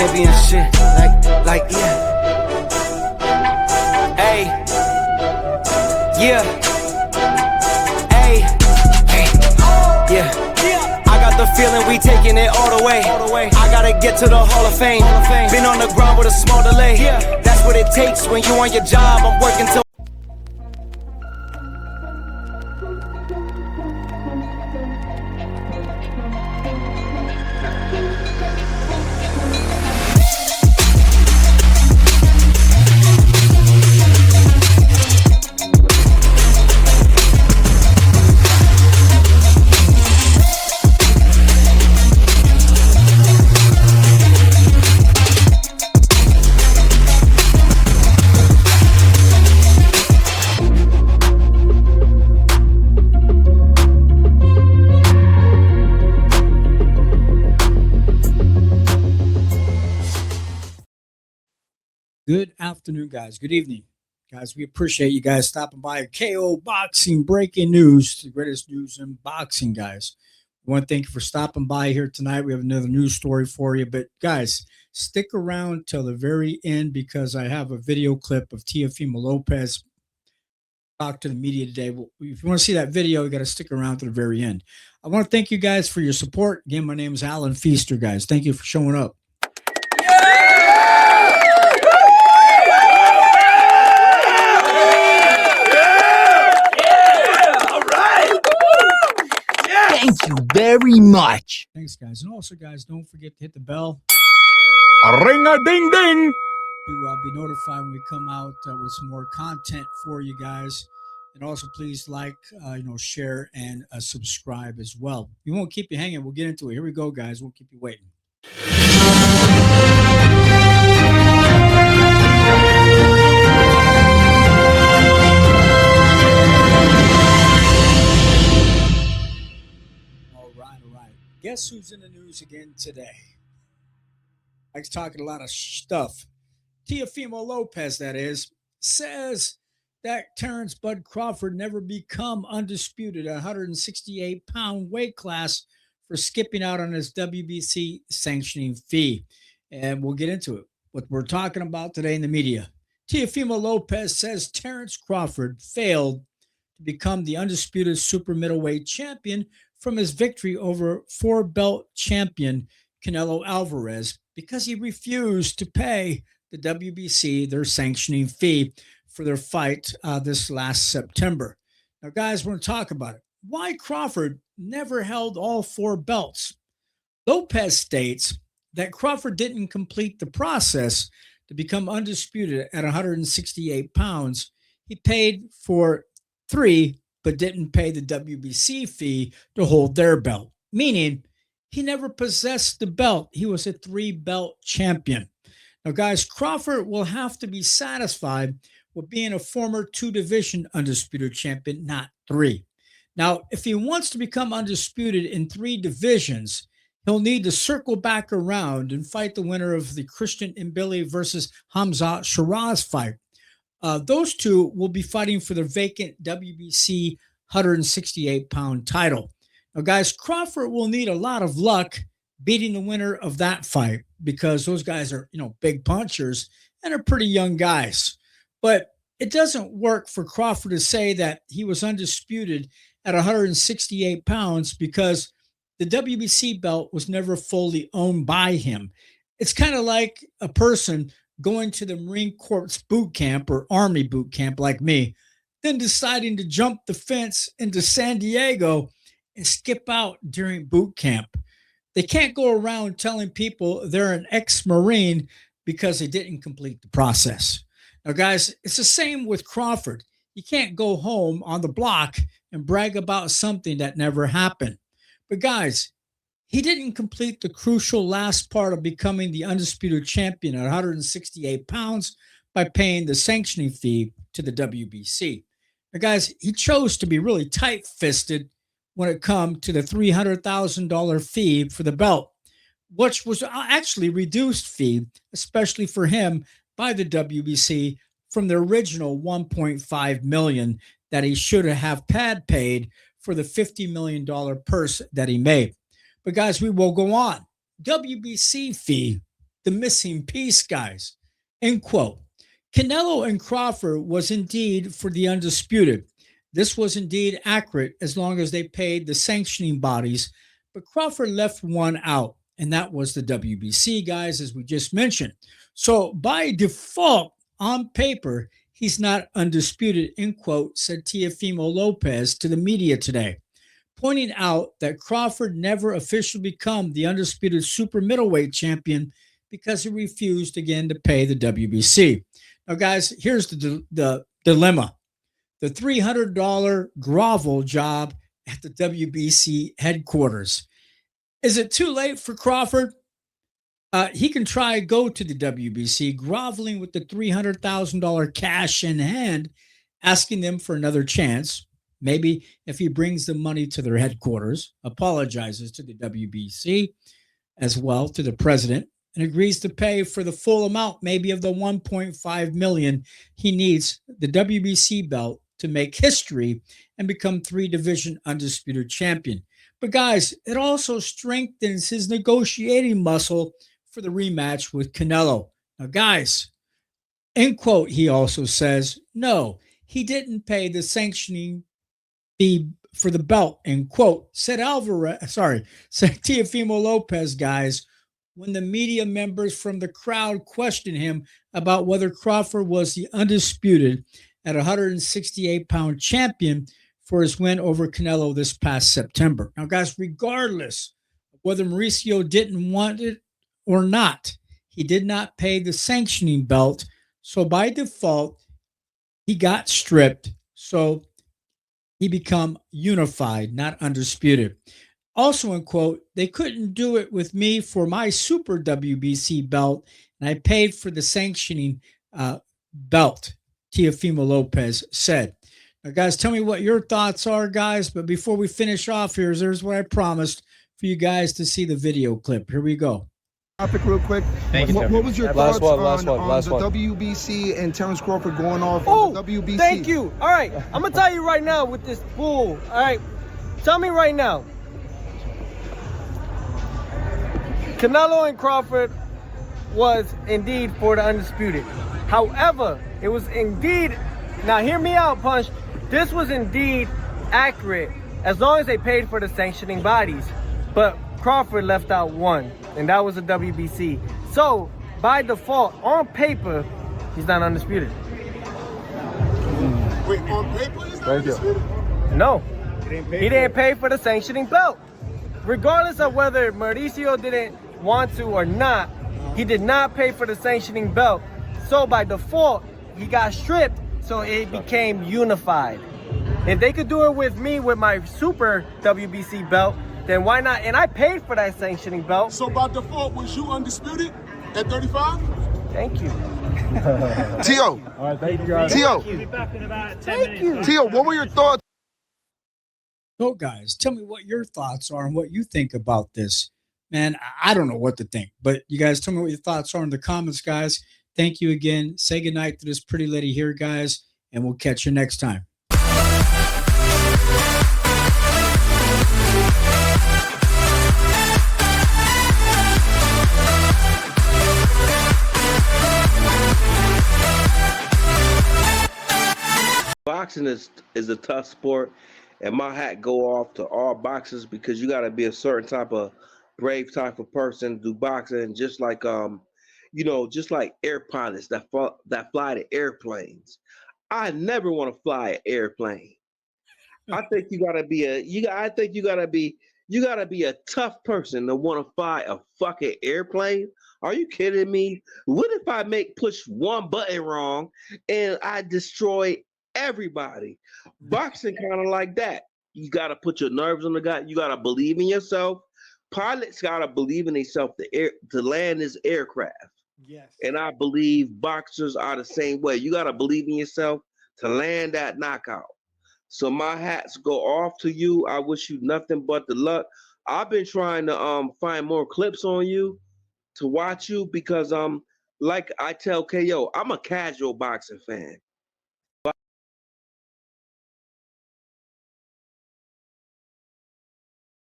championship. Like, yeah. Hey. Yeah. Hey. Yeah. I got the feeling we taking it all the way. I gotta get to the Hall of Fame. Been on the ground with a small delay. That's what it takes when you on your job. I'm working till. Good afternoon, guys. Good evening, guys. We appreciate you guys stopping by. KO Boxing breaking news, the greatest news in boxing, guys. We want to thank you for stopping by here tonight. We have another news story for you. But, guys, stick around till the very end because I have a video clip of Teofimo Lopez talk to the media today. Well, if you want to see that video, you got to stick around to the very end. I want to thank you guys for your support. Again, my name is Alan Feaster, guys. Thank you for showing up. Thank you very much. Thanks, guys. And also, guys, don't forget to hit the bell. Ring-a-ding-ding. To be notified when we come out with some more content for you guys. And also, please like, share, and subscribe as well. We won't keep you hanging. We'll get into it. Here we go, guys. We'll keep you waiting. All right. Guess who's in the news again today? Mike's talking a lot of stuff. Teofimo Lopez, that is, says that Terence Bud Crawford never become undisputed at 168-pound weight class for skipping out on his WBC sanctioning fee. And we'll get into it. What we're talking about today in the media. Teofimo Lopez says Terence Crawford failed to become the undisputed super middleweight champion from his victory over four-belt champion Canelo Alvarez because he refused to pay the WBC their sanctioning fee for their fight this last September. Now, guys, we're going to talk about it. Why Crawford never held all four belts. Lopez states that Crawford didn't complete the process to become undisputed at 168 pounds. He paid for 3 but didn't pay the WBC fee to hold their belt, meaning he never possessed the belt. He was a 3-belt champion. Now, guys, Crawford will have to be satisfied with being a former 2-division undisputed champion, not 3. Now, if he wants to become undisputed in 3 divisions, he'll need to circle back around and fight the winner of the Christian Mbilli versus Hamzah Sheeraz fight. Those two will be fighting for the vacant WBC 168-pound title. Now, guys, Crawford will need a lot of luck beating the winner of that fight because those guys are, big punchers and are pretty young guys. But it doesn't work for Crawford to say that he was undisputed at 168 pounds because the WBC belt was never fully owned by him. It's kind of like a person going to the Marine Corps boot camp or Army boot camp like me, then deciding to jump the fence into San Diego and skip out during boot camp. They can't go around telling people they're an ex-Marine because they didn't complete the process. Now, guys, it's the same with Crawford. You can't go home on the block and brag about something that never happened. But, guys, he didn't complete the crucial last part of becoming the undisputed champion at 168 pounds by paying the sanctioning fee to the WBC. Now, guys, he chose to be really tight-fisted when it come to the $300,000 fee for the belt, which was actually reduced fee, especially for him, by the WBC from the original $1.5 million that he should have had paid for the $50 million purse that he made. But guys, we will go on. WBC fee the missing piece, guys. End quote. Canelo and Crawford was indeed for the Undisputed. This was indeed accurate as long as they paid the sanctioning bodies, but Crawford left one out, and that was the WBC, guys, as we just mentioned. So by default, on paper, he's not undisputed, end quote, said Teofimo Lopez to the media today, pointing out that Crawford never officially became the undisputed super middleweight champion because he refused again to pay the WBC. Now, guys, here's the dilemma. The $300 grovel job at the WBC headquarters. Is it too late for Crawford? He can try go to the WBC, groveling with the $300,000 cash in hand, asking them for another chance. Maybe if he brings the money to their headquarters, apologizes to the WBC as well, to the president, and agrees to pay for the full amount, maybe of the $1.5 million he needs, the WBC belt, to make history and become 3-division undisputed champion. But guys, it also strengthens his negotiating muscle for the rematch with Canelo. Now, guys, end quote, he also says, no, he didn't pay the sanctioning fee for the belt, end quote, said Teofimo Lopez, guys, when the media members from the crowd questioned him about whether Crawford was the undisputed at 168-pound champion for his win over Canelo this past September. Now, guys, regardless of whether Mauricio didn't want it or not, he did not pay the sanctioning belt. So by default, he got stripped. So he become unified, not undisputed. Also, in quote, they couldn't do it with me for my super WBC belt, and I paid for the sanctioning belt, Teofimo Lopez said. Now, guys, tell me what your thoughts are, guys. But before we finish off here, there's what I promised for you guys to see the video clip. Here we go. Topic real quick. Thank you, what was your thoughts on the one. WBC and Terence Crawford going off on the WBC? Thank you. All right, I'm gonna tell you right now with this fool. All right, tell me right now. Canelo and Crawford was indeed for the undisputed. However, it was indeed, now hear me out, Punch. This was indeed accurate as long as they paid for the sanctioning bodies. But Crawford left out one, and that was the WBC. So, by default, on paper, he's not undisputed. Wait, on paper he's not undisputed? No, he didn't pay for the sanctioning belt. Regardless of whether Mauricio didn't want to or not, he did not pay for the sanctioning belt. So by default, he got stripped, so it became unified. If they could do it with me with my super WBC belt, then why not? And I paid for that sanctioning belt. So by default, was you undisputed at 35? Thank you. Tio. All right, thank you guys. Tio. We'll be back in about 10 minutes. you. Tio, what were your thoughts? So, guys, tell me what your thoughts are and what you think about this. Man, I don't know what to think, but you guys tell me what your thoughts are in the comments, guys. Thank you again. Say goodnight to this pretty lady here, guys, and we'll catch you next time. Boxing is a tough sport, and my hat go off to all boxers because you got to be a certain type of brave type of person to do boxing. Just like just like air pilots that fly the airplanes. I never want to fly an airplane. I think you gotta be a tough person to want to fly a fucking airplane. Are you kidding me? What if I push one button wrong and I destroy everybody? Boxing kind of like that. You got to put your nerves on the guy. You got to believe in yourself. Pilots got to believe in themselves to land this aircraft. Yes. And I believe boxers are the same way. You got to believe in yourself to land that knockout. So my hats go off to you. I wish you nothing but the luck. I've been trying to find more clips on you to watch you because like I tell KO, I'm a casual boxing fan.